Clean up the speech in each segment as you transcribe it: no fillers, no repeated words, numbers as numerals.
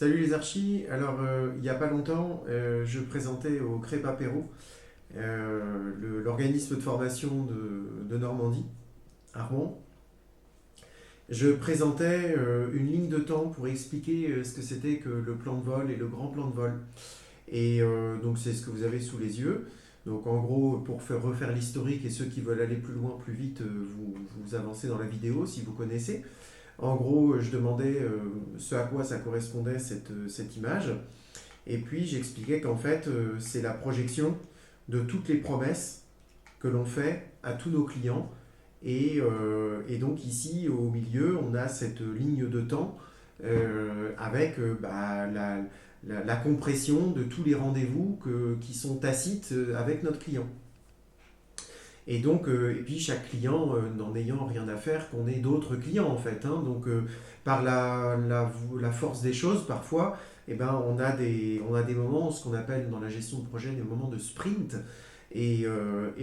Salut les archis. Alors, il n'y a pas longtemps, je présentais au Crêpe Apéro, l'organisme de formation de Normandie, à Rouen. Je présentais une ligne de temps pour expliquer ce que c'était que le plan de vol et le grand plan de vol. Et donc, c'est ce que vous avez sous les yeux. Donc, en gros, pour refaire l'historique et ceux qui veulent aller plus loin, plus vite, vous avancez dans la vidéo si vous connaissez. En gros, je demandais ce à quoi ça correspondait cette image. Et puis j'expliquais qu'en fait, c'est la projection de toutes les promesses que l'on fait à tous nos clients. Et donc ici, au milieu, on a cette ligne de temps avec la compression de tous les rendez-vous qui sont tacites avec notre client. Et donc, et puis chaque client n'en ayant rien à faire qu'on ait d'autres clients en fait, hein. Donc, par la force des choses, parfois, eh ben, on a des moments, ce qu'on appelle dans la gestion de projet, des moments de sprint. Et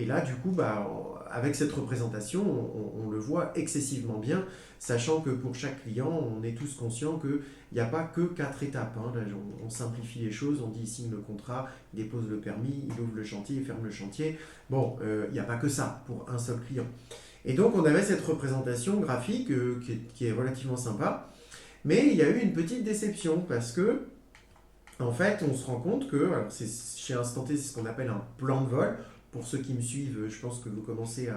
là, du coup, bah, avec cette représentation, on le voit excessivement bien, sachant que pour chaque client, on est tous conscients qu'il n'y a pas que quatre étapes, hein. Là, on simplifie les choses, on dit il signe le contrat, il dépose le permis, il ouvre le chantier, il ferme le chantier. Bon, il n'y a pas que ça pour un seul client. Et donc, on avait cette représentation graphique qui est relativement sympa, mais il y a eu une petite déception parce que en fait, on se rend compte que, alors chez Instant T, c'est ce qu'on appelle un plan de vol. Pour ceux qui me suivent, je pense que vous commencez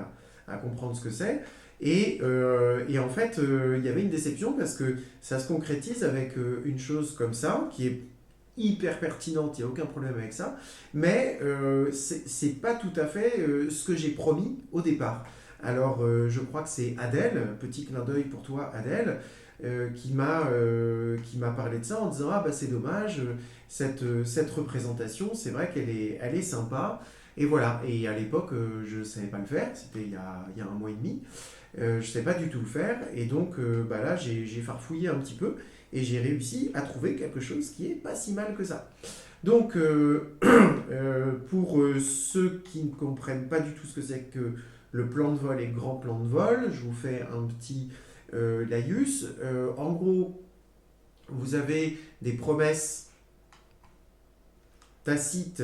à comprendre ce que c'est. Et en fait, il y avait une déception parce que ça se concrétise avec une chose comme ça, qui est hyper pertinente, il n'y a aucun problème avec ça, mais c'est pas tout à fait ce que j'ai promis au départ. Alors, je crois que c'est Adèle, petit clin d'œil pour toi, Adèle, qui m'a parlé de ça en disant ah bah c'est dommage, cette représentation, c'est vrai elle est sympa. Et voilà, et à l'époque, je ne savais pas le faire, c'était il y a un mois et demi. Je ne sais pas du tout le faire, et donc bah là j'ai farfouillé un petit peu et j'ai réussi à trouver quelque chose qui est pas si mal que ça. Donc pour ceux qui ne comprennent pas du tout ce que c'est que le plan de vol et le grand plan de vol, je vous fais un petit laïus. En gros, vous avez des promesses tacites.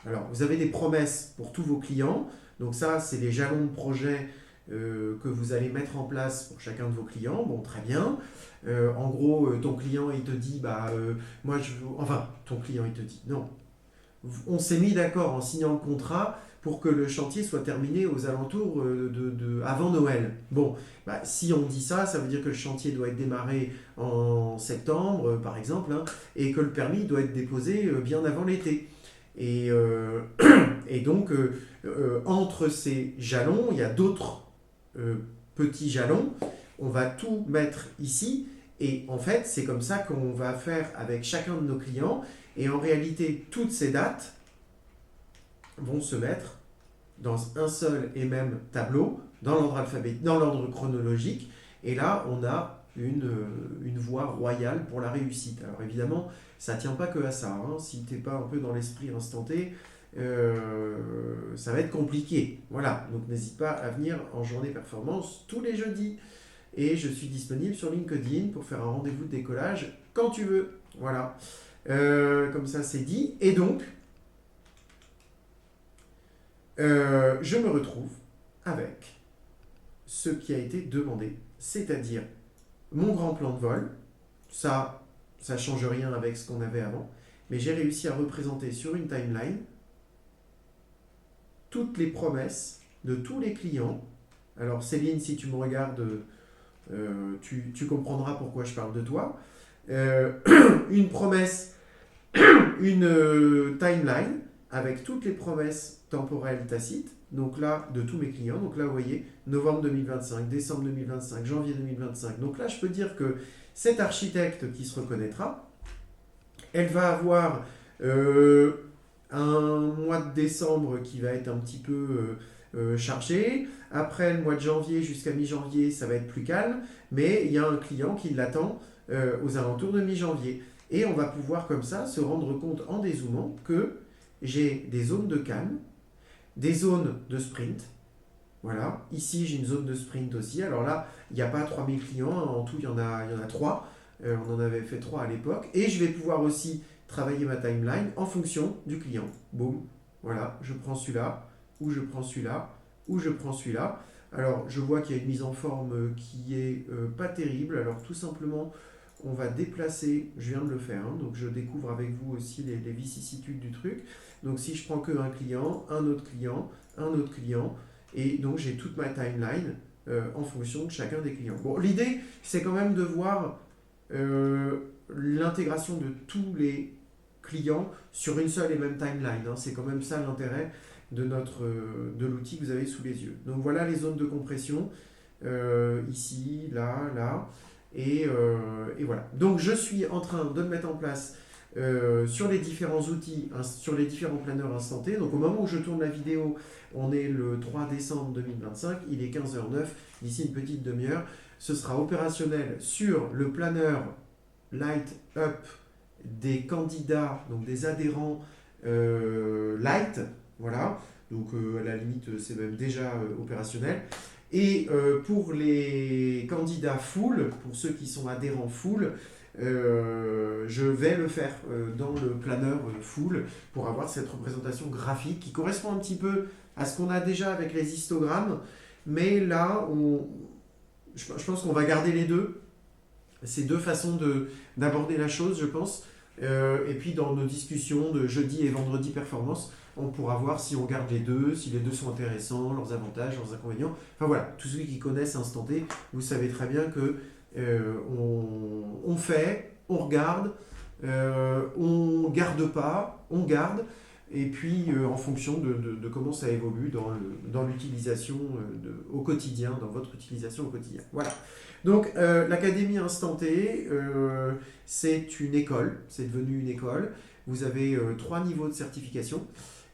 Alors, vous avez des promesses pour tous vos clients. Donc ça, c'est les jalons de projet que vous allez mettre en place pour chacun de vos clients. Bon, très bien. En gros, ton client, il te dit, bah, moi, je veux... Enfin, ton client, il te dit, non. On s'est mis d'accord en signant le contrat pour que le chantier soit terminé aux alentours avant Noël. Bon, bah, si on dit ça, ça veut dire que le chantier doit être démarré en septembre, par exemple, hein, et que le permis doit être déposé bien avant l'été. Et, et donc, entre ces jalons, il y a d'autres petits jalons. On va tout mettre ici. Et en fait, c'est comme ça qu'on va faire avec chacun de nos clients. Et en réalité, toutes ces dates vont se mettre dans un seul et même tableau, dans l'ordre alphabétique, dans l'ordre chronologique. Et là, on a une voie royale pour la réussite. Alors évidemment, ça ne tient pas que à ça, hein. Si tu n'es pas un peu dans l'esprit instanté, ça va être compliqué. Voilà, donc n'hésite pas à venir en journée performance tous les jeudis. Et je suis disponible sur LinkedIn pour faire un rendez-vous de décollage quand tu veux. Voilà, comme ça c'est dit. Et donc, je me retrouve avec ce qui a été demandé, c'est-à-dire mon grand plan de vol. Ça change rien avec ce qu'on avait avant, mais j'ai réussi à représenter sur une timeline toutes les promesses de tous les clients. Alors Céline, si tu me regardes, tu comprendras pourquoi je parle de toi. Euh, une promesse, une timeline avec toutes les promesses temporelles tacites. Donc là, de tous mes clients. Donc là, vous voyez, novembre 2025, décembre 2025, janvier 2025. Donc là, je peux dire que cette architecte qui se reconnaîtra, elle va avoir un mois de décembre qui va être un petit peu chargé. Après, le mois de janvier jusqu'à mi-janvier, ça va être plus calme. Mais il y a un client qui l'attend aux alentours de mi-janvier. Et on va pouvoir comme ça se rendre compte en dézoomant que j'ai des zones de calme, des zones de sprint. Voilà, ici j'ai une zone de sprint aussi. Alors là, il n'y a pas 3000 clients, en tout il y en a 3. On en avait fait 3 à l'époque. Et je vais pouvoir aussi travailler ma timeline en fonction du client. Boum, voilà, je prends celui-là, ou je prends celui-là, ou je prends celui-là. Alors, je vois qu'il y a une mise en forme qui est pas terrible. Alors, tout simplement, on va déplacer, je viens de le faire, hein, donc je découvre avec vous aussi les vicissitudes du truc. Donc, si je prends que un client, un autre client, un autre client, et donc j'ai toute ma timeline en fonction de chacun des clients. Bon, l'idée, c'est quand même de voir l'intégration de tous les clients sur une seule et même timeline, hein. C'est quand même ça l'intérêt de l'outil que vous avez sous les yeux. Donc voilà les zones de compression, ici, là, là, et voilà. Donc je suis en train de le mettre en place sur les différents outils, sur les différents planeurs instantés. Donc au moment où je tourne la vidéo, on est le 3 décembre 2025, il est 15h09, d'ici une petite demi-heure, ce sera opérationnel sur le planeur Light Up des candidats, donc des adhérents Light, voilà, donc à la limite c'est même déjà opérationnel. Et pour les candidats full, pour ceux qui sont adhérents full, je vais le faire dans le planeur full pour avoir cette représentation graphique qui correspond un petit peu à ce qu'on a déjà avec les histogrammes, mais là, je pense qu'on va garder les deux. C'est deux façons d'aborder la chose, je pense. Et puis dans nos discussions de jeudi et vendredi performance, on pourra voir si on garde les deux, si les deux sont intéressants, leurs avantages, leurs inconvénients. Enfin voilà, tous ceux qui connaissent Instant T, vous savez très bien que on fait, on regarde, on garde pas, on garde, et puis en fonction de comment ça évolue dans l'utilisation au quotidien, dans votre utilisation au quotidien. Voilà. Donc l'Académie Instant T, c'est une école, c'est devenu une école. Vous avez 3 niveaux de certification.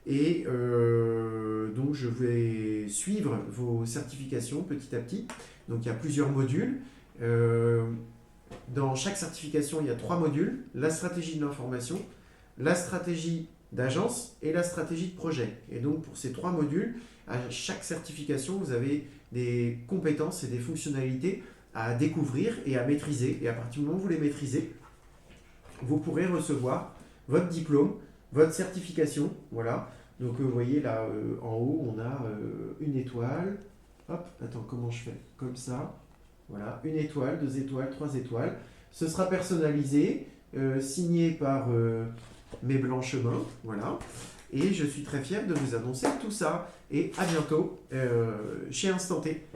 Et donc je vais suivre vos certifications petit à petit. Donc il y a plusieurs modules. Dans chaque certification, il y a 3 modules. La stratégie de l'information, la stratégie d'agence et la stratégie de projet. Et donc pour ces 3 modules, à chaque certification, vous avez des compétences et des fonctionnalités à découvrir et à maîtriser. Et à partir du moment où vous les maîtrisez, vous pourrez recevoir votre diplôme, votre certification. Voilà. Donc vous voyez là en haut, on a une étoile. Hop, attends, comment je fais? Comme ça. Voilà, une étoile, 2 étoiles, 3 étoiles. Ce sera personnalisé, signé par mes Blanchemins. Voilà. Et je suis très fier de vous annoncer tout ça. Et à bientôt chez Instant T.